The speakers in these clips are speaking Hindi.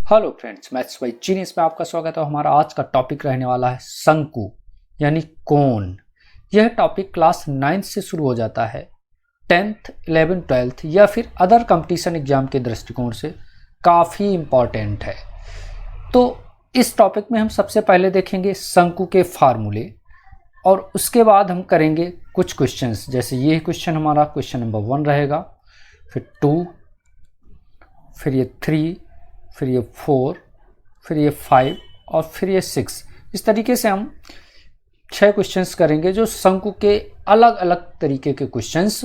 Hello friends, maths by genius में आपका स्वागत है। हमारा आज का टॉपिक रहने वाला है शंकु यानी कोन। यह टॉपिक क्लास 9 से शुरू हो जाता है। 10th, 11th, 12th या फिर अदर कंपटीशन एग्जाम के दृष्टिकोण से काफ़ी इम्पॉर्टेंट है। तो इस टॉपिक में हम सबसे पहले देखेंगे शंकु के फार्मूले और उसके बाद हम करेंगे कुछ क्वेश्चंस। जैसे ये क्वेश्चन हमारा क्वेश्चन नंबर 1 रहेगा, फिर 2, फिर ये 3, फिर ये 4, फिर ये 5 और फिर ये 6। इस तरीके से हम 6 क्वेश्चंस करेंगे जो शंकु के अलग अलग तरीके के क्वेश्चंस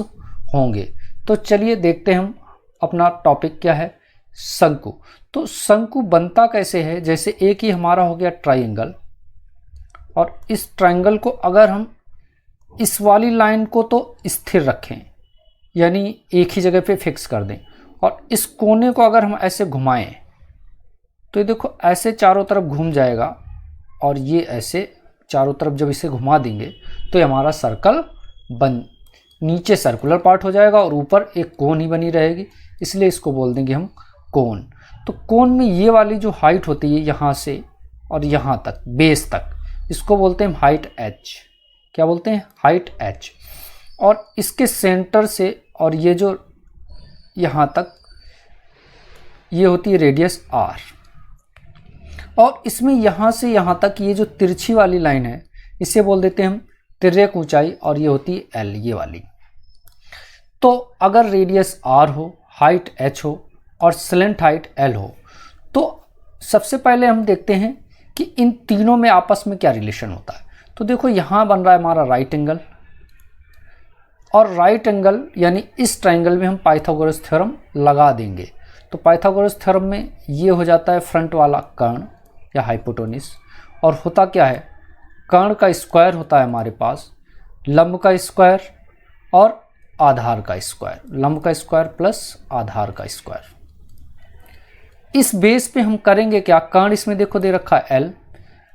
होंगे। तो चलिए देखते हैं हम अपना टॉपिक क्या है, शंकु। तो शंकु बनता कैसे है, जैसे एक ही हमारा हो गया ट्राइंगल और इस ट्राइंगल को अगर हम इस वाली लाइन को तो स्थिर रखें यानी एक ही जगह पे फिक्स कर दें और इस कोने को अगर हम ऐसे घुमाएं तो ये देखो ऐसे चारों तरफ घूम जाएगा और ये ऐसे चारों तरफ जब इसे घुमा देंगे तो ये हमारा सर्कल नीचे सर्कुलर पार्ट हो जाएगा और ऊपर एक कोन ही बनी रहेगी, इसलिए इसको बोल देंगे हम कोन। तो कोन में ये वाली जो हाइट होती है यहाँ से और यहाँ तक बेस तक, इसको बोलते हैं हाइट h। क्या बोलते हैं? Height h। और इसके सेंटर से और ये जो यहाँ तक ये होती है रेडियस r। और इसमें यहाँ से यहाँ तक ये जो तिरछी वाली लाइन है इसे बोल देते हैं हम तिर्यक ऊंचाई और ये होती है l, ये वाली। तो अगर रेडियस r हो, हाइट h हो और स्लेंट हाइट l हो तो सबसे पहले हम देखते हैं कि इन तीनों में आपस में क्या रिलेशन होता है। तो देखो यहाँ बन रहा है हमारा राइट एंगल और राइट एंगल यानी इस ट्राइंगल में हम पाइथागोरस थ्योरम लगा देंगे। तो पाइथागोरस थ्योरम में ये हो जाता है फ्रंट वाला कर्ण या हाइपोटेन्यूज और होता क्या है, कर्ण का स्क्वायर होता है हमारे पास, लंब का स्क्वायर और आधार का स्क्वायर, लंब का स्क्वायर प्लस आधार का स्क्वायर। इस बेस पे हम करेंगे क्या, कर्ण इसमें देखो दे रखा है l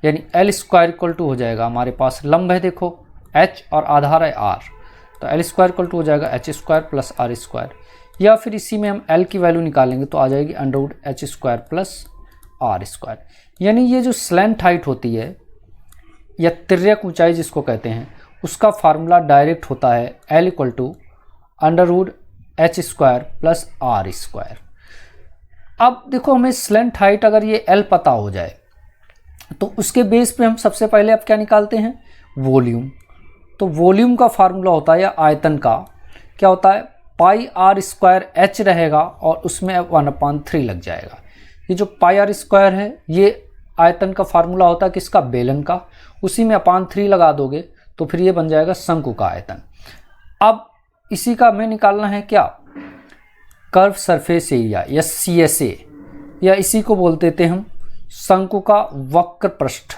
यानी l स्क्वायर इक्वल टू हो जाएगा हमारे पास लंब है देखो h और आधार है r, तो l स्क्वायर इक्वल टू हो जाएगा h square plus r square. या फिर इसी में हम l की वैल्यू निकालेंगे तो आ जाएगी under h square plus r square. यानी ये जो स्लैंट हाइट होती है या तिर्यक ऊंचाई जिसको कहते हैं उसका फार्मूला डायरेक्ट होता है l equal to under root h square plus r square. अब देखो हमें स्लैंट हाइट अगर ये l पता हो जाए तो उसके बेस पे हम सबसे पहले अब क्या निकालते हैं, वॉल्यूम। तो वॉल्यूम का फार्मूला होता है या आयतन का क्या होता है, पाई आर स्क्वायर h रहेगा और उसमें 1/3 लग जाएगा। ये जो पाई आर स्क्वायर है ये आयतन का फार्मूला होता है किसका, बेलन का, उसी में 3 लगा दोगे तो फिर ये बन जाएगा शंकु का आयतन। अब इसी का हमें निकालना है क्या, कर्व सरफेस एरिया या CSA, या इसी को बोल देते हम शंकु का वक्र पृष्ठ।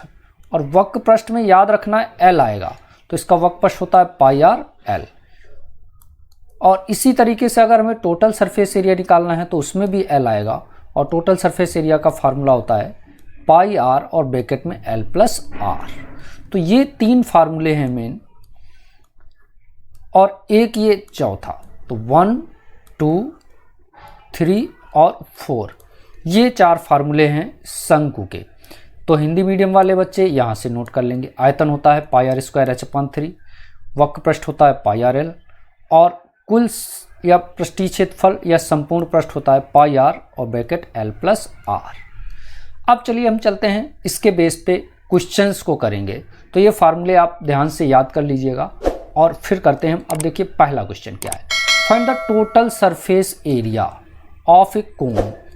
और वक्र पृष्ठ में याद रखना है L आएगा, तो इसका वक्र पृष्ठ होता है पाई आर L। और इसी तरीके से अगर हमें टोटल सरफेस एरिया निकालना है तो उसमें भी L आएगा और टोटल सरफेस एरिया का फार्मूला होता है पाई आर और ब्रैकेट में L प्लस R। तो ये 3 फार्मूले हैं मेन और एक ये चौथा। तो 1, 2, 3 और 4 ये 4 फार्मूले हैं शंकु के। तो हिंदी मीडियम वाले बच्चे यहाँ से नोट कर लेंगे। आयतन होता है पाई आर स्क्वायर h/3, वक्र पृष्ठ होता है पाई आर L और कुल या पृष्ठीय क्षेत्रफल या संपूर्ण पृष्ठ होता है पाई आर और ब्रैकेट L प्लस R। अब चलिए हम चलते हैं इसके बेस पे क्वेश्चंस को करेंगे। तो ये फार्मूले आप ध्यान से याद कर लीजिएगा और फिर करते हैं। अब देखिए पहला क्वेश्चन क्या है, find the total surface area of a cone.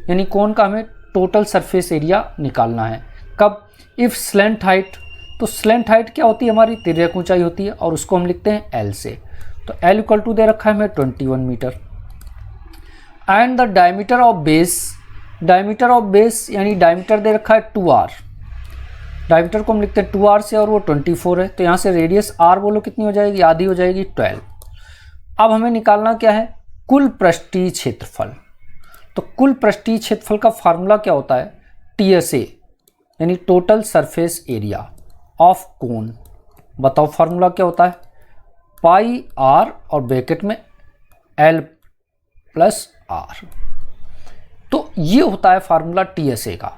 यानी कोन का हमें टोटल सरफेस एरिया निकालना है। कब, इफ स्लैंट हाइट। तो स्लैंट हाइट क्या होती है, हमारी तिर्यक ऊंचाई होती है और उसको हम लिखते हैं L से। तो L इक्वल टू दे रखा है हमें 21 मीटर। And the diameter of base, diameter of base यानी डायमीटर दे रखा है 2r। डायमीटर को हम लिखते हैं 2r से और वो 24 है। तो यहाँ से रेडियस r बोलो कितनी हो जाएगी, आधी हो जाएगी 12। अब हमें निकालना क्या है, कुल पृष्ठीय क्षेत्रफल। तो कुल पृष्ठीय क्षेत्रफल का फार्मूला क्या होता है, TSA यानी total surface area of cone. बताओ फार्मूला क्या होता है, पाई आर और ब्रैकेट में L प्लस R। तो ये होता है फार्मूला TSA का।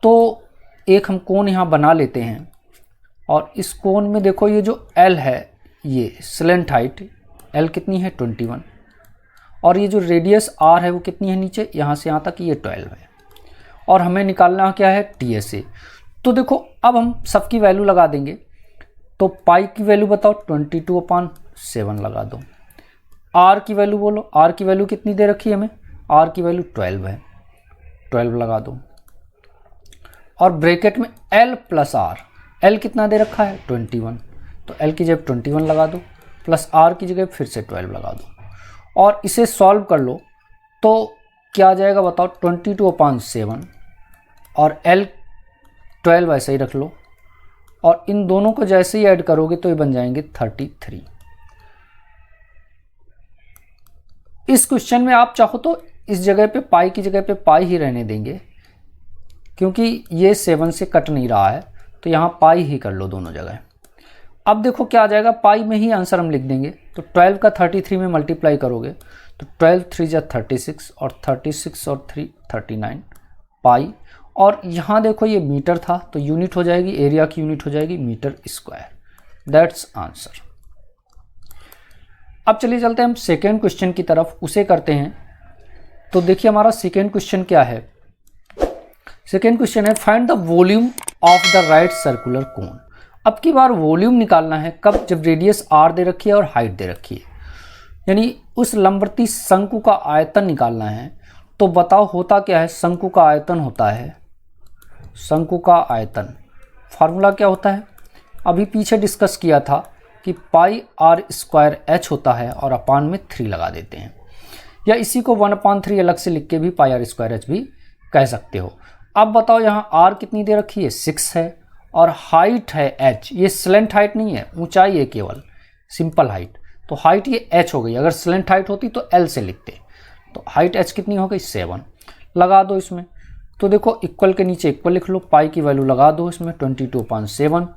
तो एक हम कोण यहाँ बना लेते हैं और इस कोण में देखो ये जो L है, ये स्लेंट हाइट L कितनी है 21, और ये जो रेडियस R है वो कितनी है नीचे यहाँ से यहाँ तक, ये 12 है। और हमें निकालना क्या है TSA। तो देखो अब हम सबकी वैल्यू लगा देंगे। तो पाई की वैल्यू बताओ 22/7 लगा दो। R की वैल्यू बोलो, R की वैल्यू कितनी दे रखी है हमें, R की वैल्यू 12 है, 12 लगा दो। और ब्रैकेट में L प्लस R, L कितना दे रखा है 21, तो L की जगह 21 लगा दो, प्लस R की जगह फिर से 12 लगा दो। और इसे सॉल्व कर लो तो क्या आ जाएगा बताओ, 22/7 और L 12 ऐसे ही रख लो, और इन दोनों को जैसे ही ऐड करोगे तो ये बन जाएंगे 33। इस क्वेश्चन में आप चाहो तो इस जगह पे पाई की जगह पे पाई ही रहने देंगे, क्योंकि ये 7 से कट नहीं रहा है, तो यहाँ पाई ही कर लो दोनों जगह। अब देखो क्या आ जाएगा, पाई में ही आंसर हम लिख देंगे। तो 12 का 33 में मल्टीप्लाई करोगे तो 12 3 जा 36 और 36 और 3 39 पाई। और यहाँ देखो ये मीटर था तो यूनिट हो जाएगी, एरिया की यूनिट हो जाएगी मीटर स्क्वायर। That's answer. अब चलिए चलते हैं हम सेकेंड क्वेश्चन की तरफ, उसे करते हैं। तो देखिए हमारा सेकेंड क्वेश्चन क्या है। सेकेंड क्वेश्चन है find the volume of the right circular कोन। अब की बार वॉल्यूम निकालना है कब, जब रेडियस R दे रखी है और हाइट दे रखी है, यानी उस लंबवती शंकु का आयतन निकालना है। तो बताओ होता क्या है, शंकु का आयतन होता है, शंकु का आयतन फार्मूला क्या होता है, अभी पीछे डिस्कस किया था कि पाई R² H होता है और अपान में 3 लगा देते हैं, या इसी को 1/3 अलग से लिख के भी पाई R² H भी कह सकते हो। अब बताओ यहाँ R कितनी दे रखी है 6 है, और हाइट है H, ये स्लेंट हाइट नहीं है, ऊंचाई है केवल, सिंपल हाइट। तो हाइट ये H हो गई, अगर स्लेंट हाइट होती तो L से लिखते। तो हाइट H कितनी हो गई 7, लगा दो इसमें। तो देखो इक्वल के नीचे इक्वल लिख लो, पाई की वैल्यू लगा दो इसमें 22/7,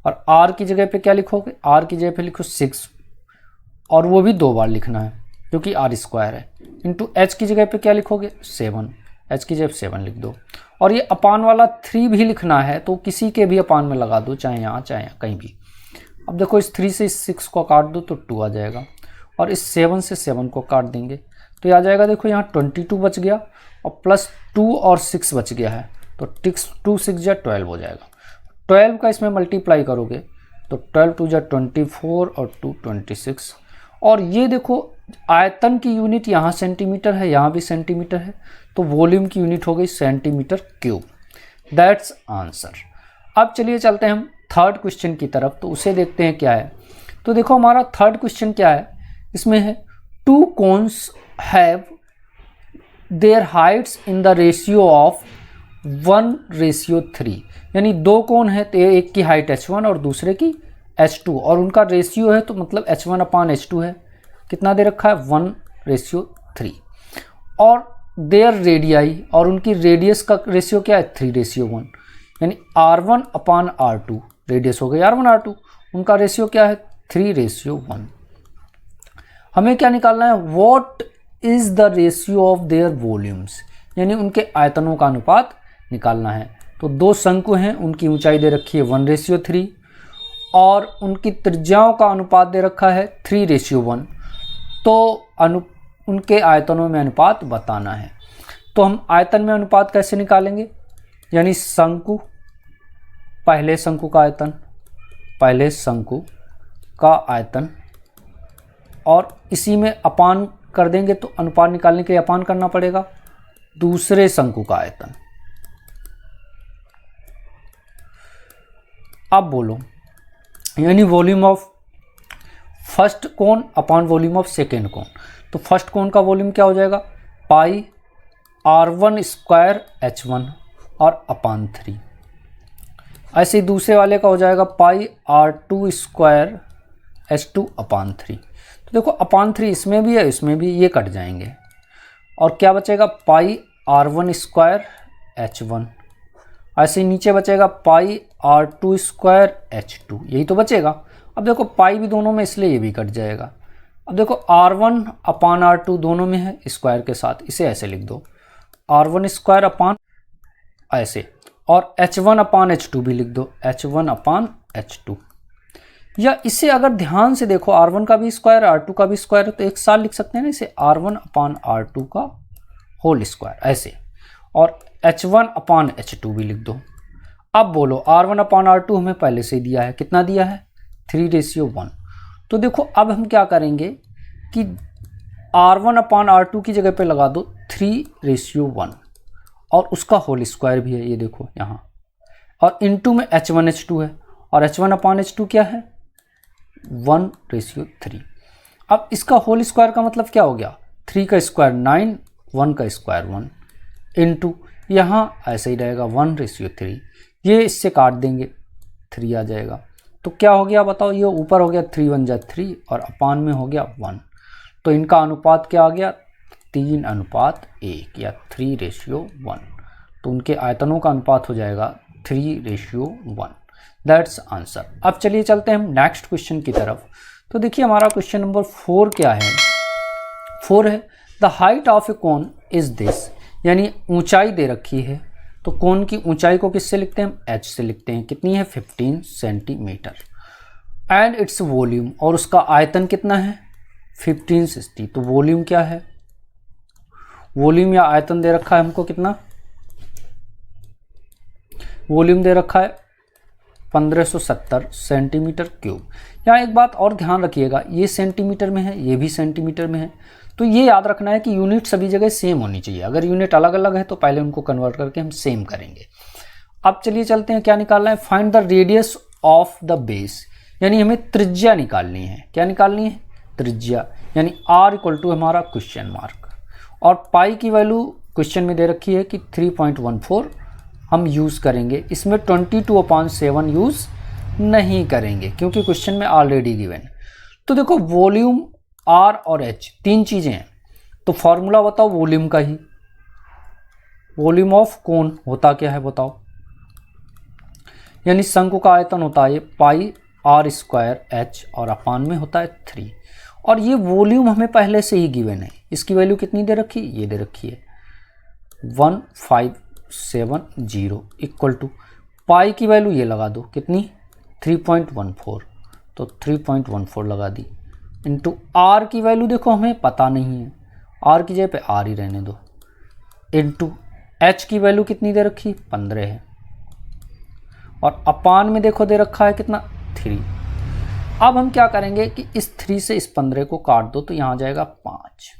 और R की जगह पे क्या लिखोगे, R की जगह पे लिखो 6, और वो भी 2 बार लिखना है क्योंकि R² है, इंटू H की जगह पे क्या लिखोगे 7, H की जगह 7 लिख दो। और ये अपान वाला 3 भी लिखना है तो किसी के भी अपान में लगा दो, चाहे यहाँ चाहे कहीं भी। अब देखो इस 3 से इस 6 को काट दो तो 2 आ जाएगा, और इस 7 से 7 को काट देंगे तो ये आ जाएगा। देखो यहाँ 22 बच गया और प्लस 2 और 6 बच गया है, तो 2 6 जा 12 हो जाएगा। 12 का इसमें मल्टीप्लाई करोगे तो 12 2 जा 24 और 2 26। और ये देखो आयतन की यूनिट यहाँ सेंटीमीटर है, यहाँ भी सेंटीमीटर है, तो वॉल्यूम की यूनिट हो गई सेंटीमीटर क्यूब। That's answer. अब चलिए चलते हैं हम थर्ड क्वेश्चन की तरफ, तो उसे देखते हैं क्या है। तो देखो हमारा थर्ड क्वेश्चन क्या है, इसमें है 2 cones have their heights in the ratio of 1:3, यानी 2 कोन है तो एक की हाइट H1 और दूसरे की H2, और उनका रेशियो है तो मतलब H1/H2 है, कितना दे रखा है 1:3। और देयर रेडियाई, और उनकी रेडियस का रेशियो क्या है 3:1, यानी R1/R2, रेडियस हो गई R1R2, उनका रेशियो क्या है 3:1। हमें क्या निकालना है, what is the ratio of their volumes, यानी उनके आयतनों का अनुपात निकालना है। तो 2 शंकु हैं, उनकी ऊंचाई दे रखी है 1:3 और उनकी त्रिज्याओं का अनुपात दे रखा है 3:1। तो उनके आयतनों में अनुपात बताना है। तो हम आयतन में अनुपात कैसे निकालेंगे, यानी शंकु, पहले शंकु का आयतन, पहले शंकु का आयतन, और इसी में अपान कर देंगे तो अनुपात निकालने के लिए अपान करना पड़ेगा दूसरे शंकु का आयतन। अब बोलो, यानी volume of first cone upon volume of second cone. तो फर्स्ट कोन का वॉल्यूम क्या हो जाएगा, पाई R1² H1 और अपान 3। ऐसे ही दूसरे वाले का हो जाएगा पाई R2² H2 अपान 3। तो देखो अपान 3 इसमें भी है, इसमें भी, ये कट जाएंगे, और क्या बचेगा पाई R1² H1। ऐसे ही नीचे बचेगा पाई R2² H2, यही तो बचेगा। अब देखो पाई भी दोनों में, इसलिए ये भी कट जाएगा। अब देखो R1/R2 दोनों में है स्क्वायर के साथ, इसे ऐसे लिख दो R1 स्क्वायर अपान ऐसे, और H1 अपान H2 भी लिख दो, H1 अपान H2। या इसे अगर ध्यान से देखो, R1 का भी स्क्वायर R2 का भी स्क्वायर है, तो एक साथ लिख सकते हैं ना इसे, R1 अपान R2 का होल स्क्वायर ऐसे, और H1 अपान H2 भी लिख दो। अब बोलो R1 अपान R2 हमें पहले से दिया है, कितना दिया है 3:1। तो देखो अब हम क्या करेंगे कि R1 अपान R2 की जगह पे लगा दो 3:1, और उसका होल स्क्वायर भी है, ये देखो यहाँ, और इनटू में H1 H2 है, और H1 अपान H2 क्या है 1:3। अब इसका होल स्क्वायर का मतलब क्या हो गया, 3 का स्क्वायर 9, 1 का स्क्वायर 1, इनटू यहाँ ऐसे ही रहेगा 1:3। ये इससे काट देंगे, 3 आ जाएगा, तो क्या हो गया बताओ, ये ऊपर हो गया 3 1 जा 3 और अपान में हो गया 1, तो इनका अनुपात क्या आ गया 3:1 या 3:1। तो उनके आयतनों का अनुपात हो जाएगा 3:1। That's answer. अब चलिए चलते हैं हम नेक्स्ट क्वेश्चन की तरफ। तो देखिए हमारा क्वेश्चन नंबर 4 क्या है, 4 है the height of a cone is this, यानी ऊंचाई दे रखी है, तो कोन की ऊंचाई को किससे लिखते हैं हम h से लिखते हैं, कितनी है 15 सेंटीमीटर, एंड इट्स वॉल्यूम, और उसका आयतन कितना है 1560। तो वॉल्यूम क्या है, वॉल्यूम या आयतन दे रखा है हमको कितना, वॉल्यूम दे रखा है 1570 सेंटीमीटर क्यूब। यहाँ एक बात और ध्यान रखिएगा, ये सेंटीमीटर में है, ये भी सेंटीमीटर में है, तो ये याद रखना है कि यूनिट सभी जगह सेम होनी चाहिए। अगर यूनिट अलग अलग है तो पहले उनको कन्वर्ट करके हम सेम करेंगे। अब चलिए चलते हैं, क्या निकालना है, find the radius of the base, यानी हमें त्रिज्या निकालनी है। क्या निकालनी है, त्रिज्या, यानी r इक्वल टू हमारा क्वेश्चन मार्क, और पाई की वैल्यू क्वेश्चन में दे रखी है कि 3.14 हम यूज़ करेंगे, इसमें 22/7 यूज़ नहीं करेंगे क्योंकि क्वेश्चन में ऑलरेडी गिवन। तो देखो वॉल्यूम R और H तीन चीज़ें हैं, तो फॉर्मूला बताओ वॉल्यूम का ही, वॉल्यूम ऑफ कोन होता क्या है बताओ, यानी शंकु का आयतन होता है ये पाई R स्क्वायर H और अपान में होता है 3, और ये वॉल्यूम हमें पहले से ही गिवन है। इसकी वैल्यू कितनी दे रखी है, ये दे रखी है 1570 इक्वल टू पाई की वैल्यू ये लगा दो कितनी 3.14, तो 3.14 लगा दी, इंटू R की वैल्यू देखो हमें पता नहीं है, R की जगह पे R ही रहने दो, इंटू H की वैल्यू कितनी दे रखी 15 है, और अपान में देखो दे रखा है कितना 3। अब हम क्या करेंगे कि इस 3 से इस 15 को काट दो, तो यहाँ आ जाएगा 5।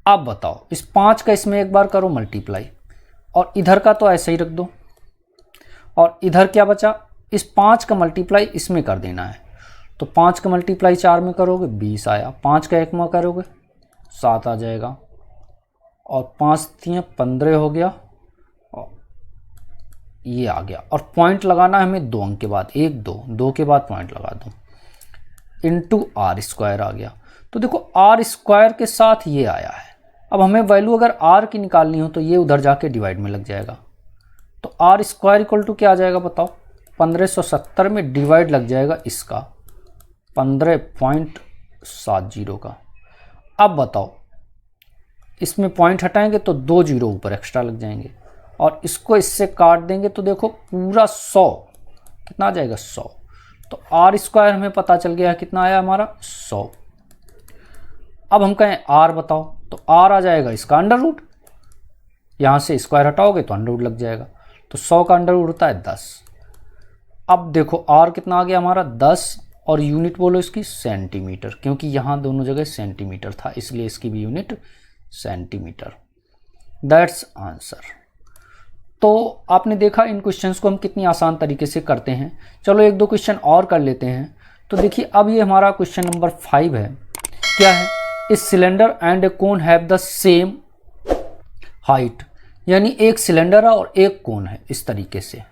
अब बताओ इस 5 का इसमें एक बार करो मल्टीप्लाई, और इधर का तो ऐसे ही रख दो, और इधर क्या बचा, इस 5 का मल्टीप्लाई इसमें कर देना है, तो 5 का मल्टीप्लाई 4 में करोगे 20 आया, 5 का 1 में करोगे 7 आ जाएगा, और 5 3 15 हो गया, और ये आ गया, और पॉइंट लगाना है हमें 2 अंक के बाद, 1 2 2 के बाद पॉइंट लगा दो, इंटू R स्क्वायर आ गया। तो देखो R स्क्वायर के साथ ये आया है। अब हमें वैल्यू अगर R की निकालनी हो तो ये उधर जाके डिवाइड में लग जाएगा, तो R स्क्वायर इक्वल टू क्या आ जाएगा बताओ, 1570 में डिवाइड लग जाएगा इसका 15.70 का। अब बताओ इसमें पॉइंट हटाएंगे तो 2 जीरो ऊपर एक्स्ट्रा लग जाएंगे, और इसको इससे काट देंगे तो देखो पूरा 100 कितना आ जाएगा 100, तो R स्क्वायर हमें पता चल गया कितना आया हमारा 100। अब हम कहें R बताओ, तो R आ जाएगा इसका अंडर रूट, यहाँ से स्क्वायर हटाओगे तो अंडर रूट लग जाएगा, तो 100 का अंडर रूट होता है 10। अब देखो R कितना आ गया हमारा 10, और यूनिट बोलो इसकी सेंटीमीटर, क्योंकि यहाँ दोनों जगह सेंटीमीटर था इसलिए इसकी भी यूनिट सेंटीमीटर। That's answer. तो आपने देखा इन क्वेश्चंस को हम कितनी आसान तरीके से करते हैं। चलो एक दो क्वेश्चन और कर लेते हैं। तो देखिए अब ये हमारा क्वेश्चन नंबर 5 है। क्या है, इस cylinder and A cone have the same height, यानी एक सिलेंडर है और एक कोन है, इस तरीके से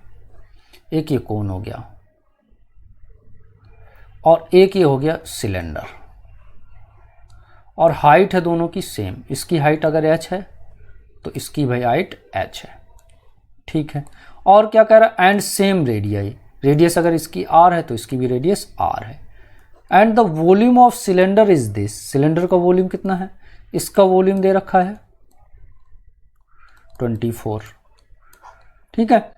एक ये कोन हो गया और एक ये हो गया सिलेंडर, और हाइट है दोनों की सेम। इसकी हाइट अगर h है तो इसकी भाई हाइट h है, ठीक है। और क्या कह रहा है, एंड सेम रेडियस, रेडियस अगर इसकी r है तो इसकी भी रेडियस r है। And the volume of cylinder is this, cylinder का वॉल्यूम कितना है, इसका वॉल्यूम दे रखा है 24। ठीक है,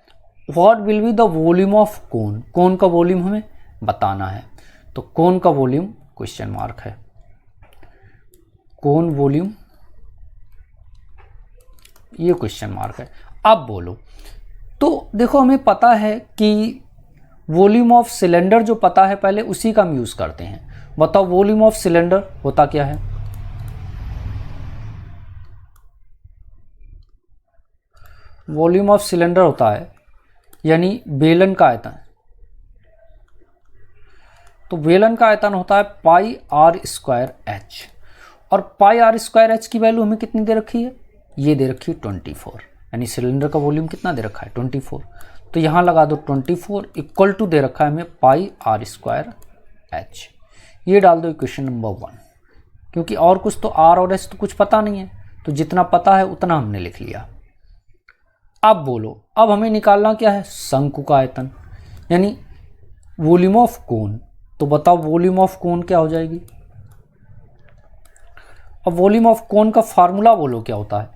what will be the volume of cone, cone का वॉल्यूम हमें बताना है, तो कोन का वॉल्यूम क्वेश्चन मार्क है, कोन वॉल्यूम ये क्वेश्चन मार्क है। अब बोलो, तो देखो हमें पता है कि वॉल्यूम ऑफ सिलेंडर जो पता है पहले उसी का हम यूज़ करते हैं। बताओ वॉल्यूम ऑफ सिलेंडर होता क्या है? वॉल्यूम ऑफ सिलेंडर होता है यानी बेलन का आयतन, तो बेलन का आयतन होता है पाई आर स्क्वायर एच, और पाई आर स्क्वायर एच की वैल्यू हमें कितनी दे रखी है? ये दे रखी है 24, यानी सिलेंडर का वॉल्यूम कितना दे रखा है? 24। तो यहाँ लगा दो 24 इक्वल टू दे रखा है हमें पाई आर स्क्वायर एच, ये डाल दो इक्वेशन नंबर 1, क्योंकि और कुछ तो आर और एच तो कुछ पता नहीं है, तो जितना पता है उतना हमने लिख लिया। अब बोलो, अब हमें निकालना क्या है? शंकु का आयतन, यानी वॉल्यूम ऑफ कोन। तो बताओ वॉल्यूम ऑफ कोन क्या हो जाएगी? अब वॉल्यूम ऑफ कोन का फार्मूला बोलो क्या होता है?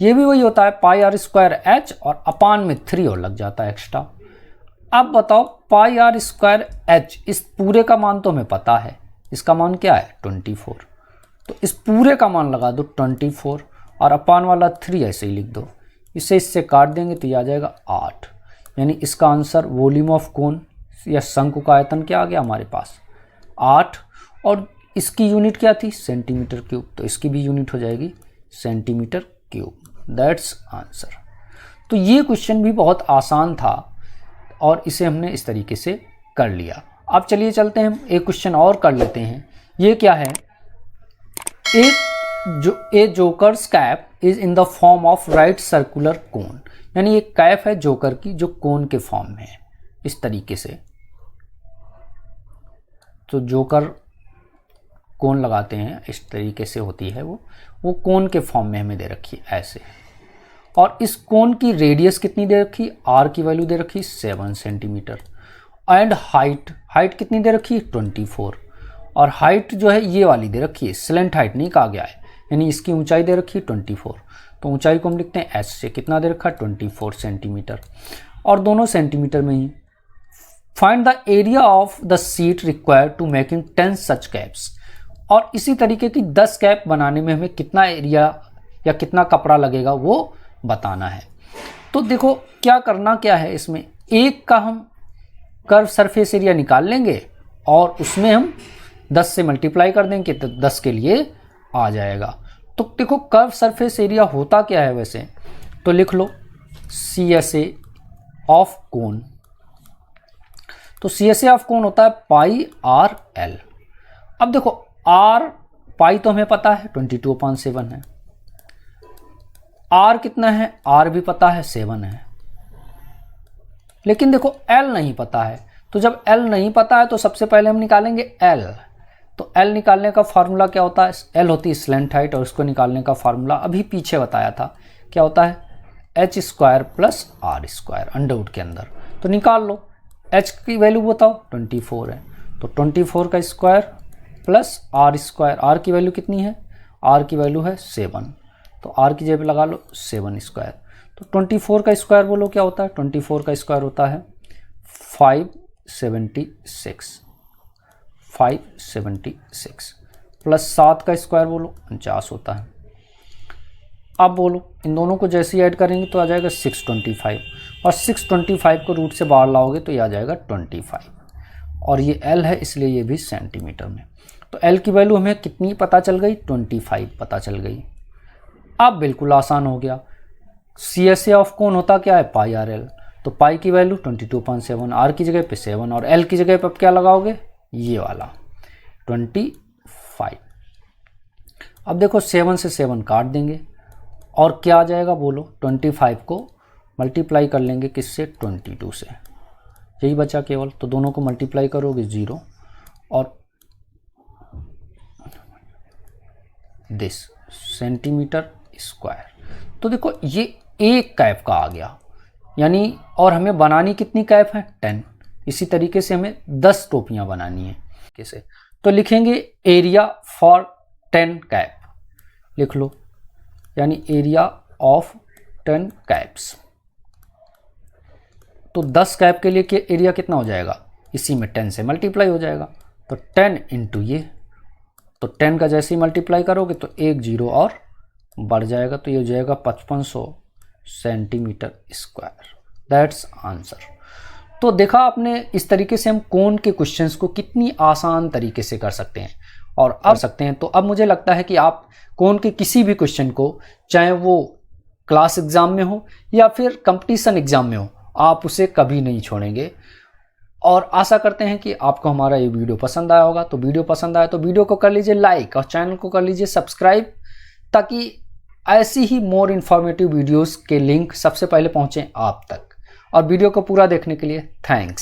ये भी वही होता है पाई आर स्क्वायर एच और अपान में 3 और लग जाता है एक्स्ट्रा। अब बताओ पाई आर स्क्वायर एच, इस पूरे का मान तो हमें पता है, इसका मान क्या है? 24। तो इस पूरे का मान लगा दो 24 और अपान वाला 3 ऐसे ही लिख दो, इसे इससे काट देंगे तो ये आ जाएगा 8, यानी इसका आंसर वॉल्यूम ऑफ कोन या शंकु का आयतन क्या आ गया हमारे पास? 8, और इसकी यूनिट क्या थी? सेंटीमीटर क्यूब, तो इसकी भी यूनिट हो जाएगी सेंटीमीटर क्यूब। That's answer. तो ये क्वेश्चन भी बहुत आसान था और इसे हमने इस तरीके से कर लिया। अब चलिए चलते हैं, एक क्वेश्चन और कर लेते हैं। ये क्या है? A jokers cap is in the form of right circular cone, यानी एक कैप है जोकर की जो कोन के फॉर्म में है, इस तरीके से। तो जोकर कोन लगाते हैं इस तरीके से होती है वो कोन के फॉर्म में हमें दे रखी है ऐसे, और इस कोन की रेडियस कितनी दे रखी? आर की वैल्यू दे रखी 7 सेंटीमीटर, एंड हाइट कितनी दे रखी है? 24, और हाइट जो है ये वाली दे रखी है, स्लेंट हाइट नहीं कहा गया है, यानी इसकी ऊंचाई दे रखी है 24, तो ऊंचाई को हम लिखते हैं एच से, कितना दे रखा है? 24 सेंटीमीटर, और दोनों सेंटीमीटर में ही। Find the area of the sheet required to making 10 such caps, और इसी तरीके की 10 कैप बनाने में हमें कितना एरिया या कितना कपड़ा लगेगा वो बताना है। तो देखो क्या करना क्या है, इसमें एक का हम कर्व सरफेस एरिया निकाल लेंगे और उसमें हम 10 से मल्टीप्लाई कर देंगे तो 10 के लिए आ जाएगा। तो देखो कर्व सरफेस एरिया होता क्या है वैसे, तो लिख लो CSA ऑफ कोन। तो CSA ऑफ कोन होता है पाई आर एल। अब देखो आर पाई तो हमें पता है 22/7 है, आर कितना है? आर भी पता है 7 है, लेकिन देखो एल नहीं पता है। तो जब एल नहीं पता है तो सबसे पहले हम निकालेंगे एल। तो एल निकालने का फार्मूला क्या होता है? एल होती है स्लेंट हाइट, और उसको निकालने का फार्मूला अभी पीछे बताया था, क्या होता है? H square plus R square under root के अंदर। तो निकाल लो, एच की वैल्यू बताओ 24 है, तो 24 का square plus R square, R की वैल्यू कितनी है? आर की वैल्यू है 7, तो आर की जगह लगा लो 7 स्क्वायर। तो 24 का स्क्वायर बोलो क्या होता है? 24 का स्क्वायर होता है 576 प्लस 7 का स्क्वायर बोलो 49 होता है। अब बोलो इन दोनों को जैसे ही ऐड करेंगे तो आ जाएगा 625, और 625 को रूट से बाहर लाओगे तो ये आ जाएगा 25, और ये एल है इसलिए ये भी सेंटीमीटर में। तो एल की वैल्यू हमें कितनी पता चल गई? 25 पता चल गई। अब बिल्कुल आसान हो गया, CSA ऑफ कोन होता क्या है? पाई आर एल। तो पाई की वैल्यू 22/7, आर की जगह पे 7 और एल की जगह पे अब क्या लगाओगे? ये वाला 25। अब देखो 7 से 7 काट देंगे और क्या आ जाएगा बोलो? 25 को मल्टीप्लाई कर लेंगे किससे? 22 से, यही बचा केवल। तो दोनों को मल्टीप्लाई करोगे 0 और दिस सेंटीमीटर स्क्वायर। तो देखो ये एक कैप का आ गया, यानी और हमें बनानी कितनी कैप है? 10। इसी तरीके से हमें 10 टोपियां बनानी है। कैसे? तो लिखेंगे एरिया फॉर 10 कैप, लिख लो, यानी एरिया ऑफ 10 कैप्स। तो 10 कैप के लिए एरिया कितना हो जाएगा, इसी में 10 से मल्टीप्लाई हो जाएगा। तो 10 इंटू ये, तो 10 का जैसे ही मल्टीप्लाई करोगे तो एक जीरो और बढ़ जाएगा, तो ये हो जाएगा 5500 सेंटीमीटर स्क्वायर। That's answer. तो देखा आपने, इस तरीके से हम कोण के क्वेश्चंस को कितनी आसान तरीके से कर सकते हैं और अब सकते हैं। तो अब मुझे लगता है कि आप कोण के किसी भी क्वेश्चन को, चाहे वो क्लास एग्जाम में हो या फिर कंपटीशन एग्जाम में हो, आप उसे कभी नहीं छोड़ेंगे। और आशा करते हैं कि आपको हमारा ये वीडियो पसंद आया होगा। तो वीडियो पसंद आया तो वीडियो को कर लीजिए लाइक और चैनल को कर लीजिए सब्सक्राइब, ताकि ऐसी ही मोर इन्फॉर्मेटिव वीडियोस के लिंक सबसे पहले पहुंचें आप तक। और वीडियो को पूरा देखने के लिए थैंक्स।